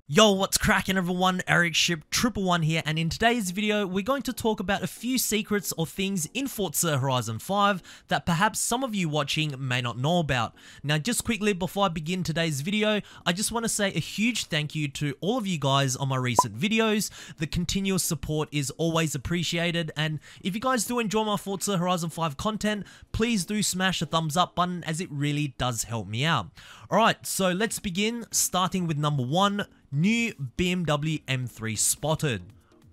Yo, what's cracking everyone? Ericship 111 here, and in today's video we're going to talk about a few secrets or things in Forza Horizon 5 that perhaps some of you watching may not know about. Now just quickly before I begin today's video, I just want to say a huge thank you to all of you guys on my recent videos. The continuous support is always appreciated, and if you guys do enjoy my Forza Horizon 5 content, please do smash the thumbs up button as it really does help me out. Alright, so let's begin, starting with number 1. New BMW M3 Spotted.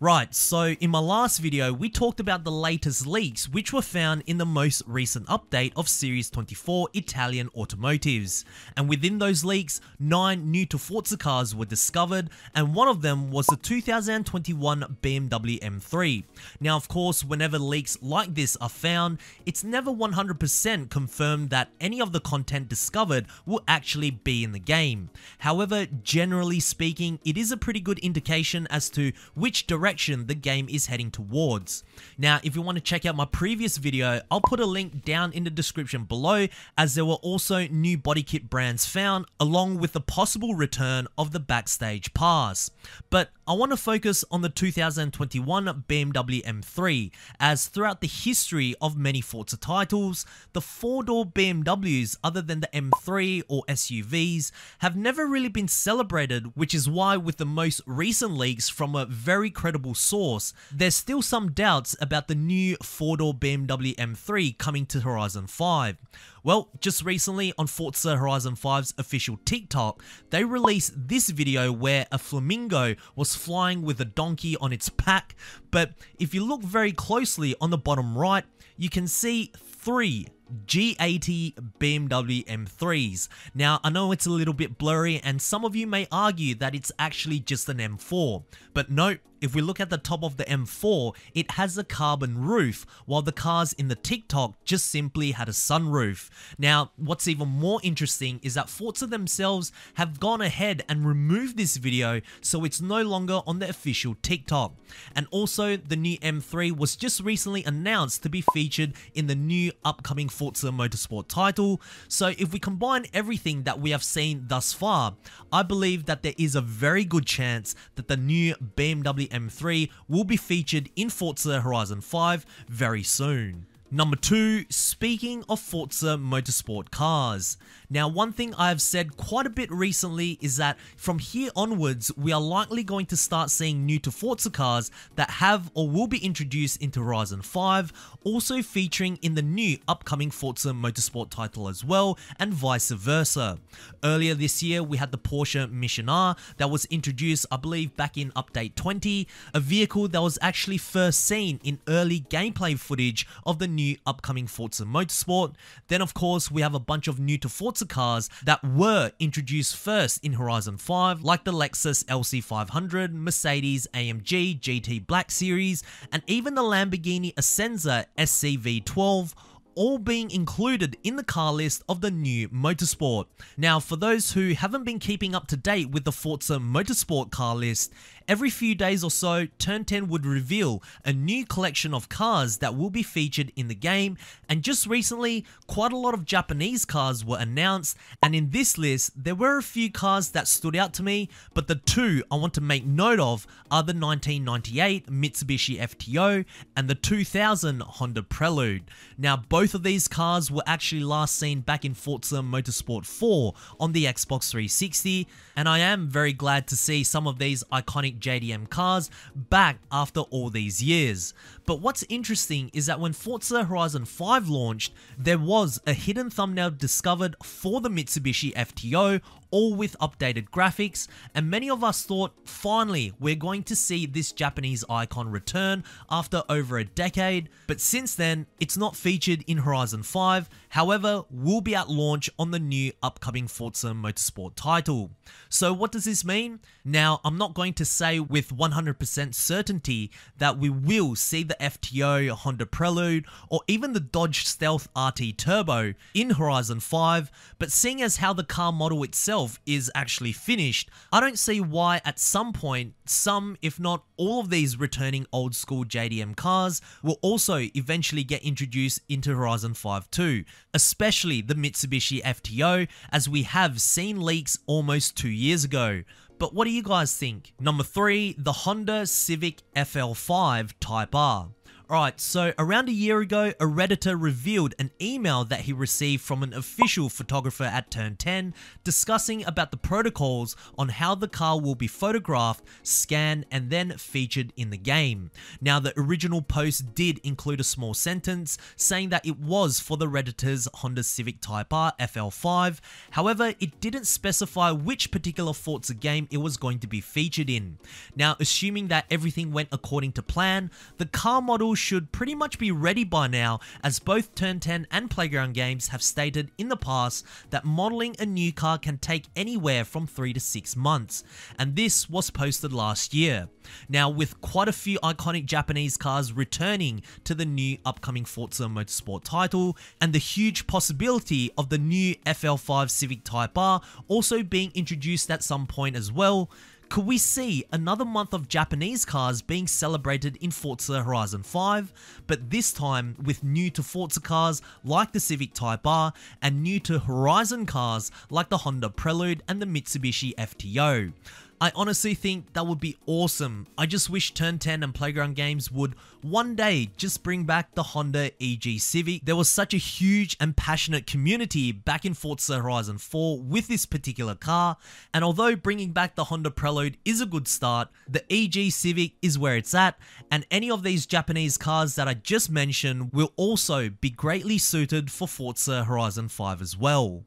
Right, so in my last video, we talked about the latest leaks which were found in the most recent update of Series 24 Italian automotives. And within those leaks, 9 new to Forza cars were discovered, and one of them was the 2021 BMW M3. Now of course, whenever leaks like this are found, it's never 100% confirmed that any of the content discovered will actually be in the game. However, generally speaking, it is a pretty good indication as to which direction the game is heading towards. Now, if you want to check out my previous video, I'll put a link down in the description below, as there were also new body kit brands found, along with the possible return of the backstage pass. But I want to focus on the 2021 BMW M3, as throughout the history of many Forza titles, the 4-door BMWs other than the M3 or SUVs have never really been celebrated, which is why with the most recent leaks from a very credible source, there's still some doubts about the new 4-door BMW M3 coming to Horizon 5. Well, just recently on Forza Horizon 5's official TikTok, they released this video where a flamingo was flying with a donkey on its back, but if you look very closely on the bottom right, you can see 3 G80 BMW M3s. Now, I know it's a little bit blurry and some of you may argue that it's actually just an M4, but no, if we look at the top of the M4, it has a carbon roof, while the cars in the TikTok just simply had a sunroof. Now, what's even more interesting is that Forza themselves have gone ahead and removed this video, so it's no longer on the official TikTok. And also, the new M3 was just recently announced to be featured in the new upcoming Forza Motorsport title, so if we combine everything that we have seen thus far, I believe that there is a very good chance that the new BMW M3 will be featured in Forza Horizon 5 very soon. Number 2, speaking of Forza Motorsport cars. Now, one thing I have said quite a bit recently is that from here onwards, we are likely going to start seeing new to Forza cars that have or will be introduced into Horizon 5, also featuring in the new upcoming Forza Motorsport title as well, and vice versa. Earlier this year, we had the Porsche Mission R that was introduced, I believe, back in Update 20, a vehicle that was actually first seen in early gameplay footage of the new upcoming Forza Motorsport. Then of course we have a bunch of new to Forza cars that were introduced first in Horizon 5, like the Lexus LC500, Mercedes AMG GT Black Series, and even the Lamborghini Essenza SCV12, all being included in the car list of the new Motorsport. Now, for those who haven't been keeping up to date with the Forza Motorsport car list, every few days or so, Turn 10 would reveal a new collection of cars that will be featured in the game, and just recently, quite a lot of Japanese cars were announced, and in this list, there were a few cars that stood out to me, but the 2 I want to make note of are the 1998 Mitsubishi FTO and the 2000 Honda Prelude. Now, both of these cars were actually last seen back in Forza Motorsport 4 on the Xbox 360, and I am very glad to see some of these iconic JDM cars back after all these years. But what's interesting is that when Forza Horizon 5 launched, there was a hidden thumbnail discovered for the Mitsubishi FTO, all with updated graphics, and many of us thought, finally, we're going to see this Japanese icon return after over a decade, but since then, it's not featured in Horizon 5, however, will be at launch on the new upcoming Forza Motorsport title. So what does this mean? Now, I'm not going to say with 100% certainty that we will see the FTO, Honda Prelude, or even the Dodge Stealth RT Turbo in Horizon 5, but seeing as how the car model itself itself is actually finished, I don't see why at some point, some if not all of these returning old school JDM cars will also eventually get introduced into Horizon 5 too, especially the Mitsubishi FTO, as we have seen leaks almost 2 years ago. But what do you guys think? Number 3, the Honda Civic FL5 Type R. Alright, so around a year ago, a Redditor revealed an email that he received from an official photographer at Turn 10 discussing about the protocols on how the car will be photographed, scanned, and then featured in the game. Now, the original post did include a small sentence saying that it was for the Redditor's Honda Civic Type R FL5, however, it didn't specify which particular Forza game it was going to be featured in. Now, assuming that everything went according to plan, the car model should pretty much be ready by now, as both Turn 10 and Playground Games have stated in the past that modeling a new car can take anywhere from 3 to 6 months, and this was posted last year. Now, with quite a few iconic Japanese cars returning to the new upcoming Forza Motorsport title, and the huge possibility of the new FL5 Civic Type R also being introduced at some point as well, could we see another month of Japanese cars being celebrated in Forza Horizon 5, but this time with new to Forza cars like the Civic Type R and new to Horizon cars like the Honda Prelude and the Mitsubishi FTO? I honestly think that would be awesome. I just wish Turn 10 and Playground Games would one day just bring back the Honda EG Civic. There was such a huge and passionate community back in Forza Horizon 4 with this particular car, and although bringing back the Honda Prelude is a good start, the EG Civic is where it's at, and any of these Japanese cars that I just mentioned will also be greatly suited for Forza Horizon 5 as well.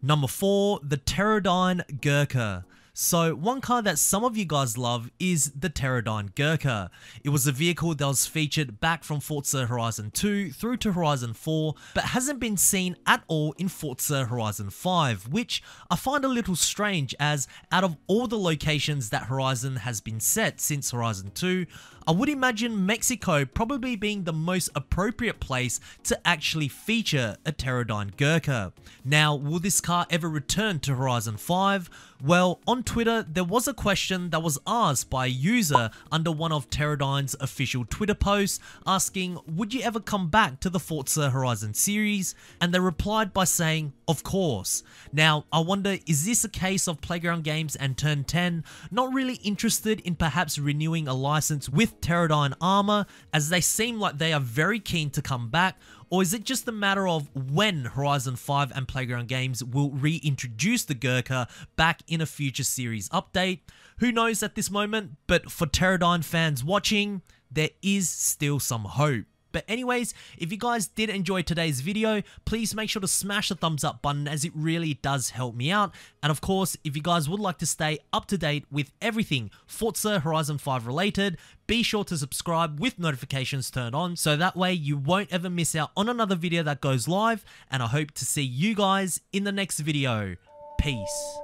Number 4, the Terradyne Gurkha. So one car that some of you guys love is the Terradyne Gurkha. It was a vehicle that was featured back from Forza Horizon 2 through to Horizon 4, but hasn't been seen at all in Forza Horizon 5, which I find a little strange, as out of all the locations that Horizon has been set since Horizon 2, I would imagine Mexico probably being the most appropriate place to actually feature a Terradyne Gurkha. Now, will this car ever return to Horizon 5? Well, on Twitter, there was a question that was asked by a user under one of Terradyne's official Twitter posts asking, would you ever come back to the Forza Horizon series? And they replied by saying, of course. Now, I wonder, is this a case of Playground Games and Turn 10 not really interested in perhaps renewing a license with Terradyne Armor, as they seem like they are very keen to come back? Or is it just a matter of when Horizon 5 and Playground Games will reintroduce the Gurkha back in a future series update? Who knows at this moment, but for Terradyne fans watching, there is still some hope. But anyways, if you guys did enjoy today's video, please make sure to smash the thumbs up button, as it really does help me out. And of course, if you guys would like to stay up to date with everything Forza Horizon 5 related, be sure to subscribe with notifications turned on, so that way you won't ever miss out on another video that goes live. And I hope to see you guys in the next video. Peace.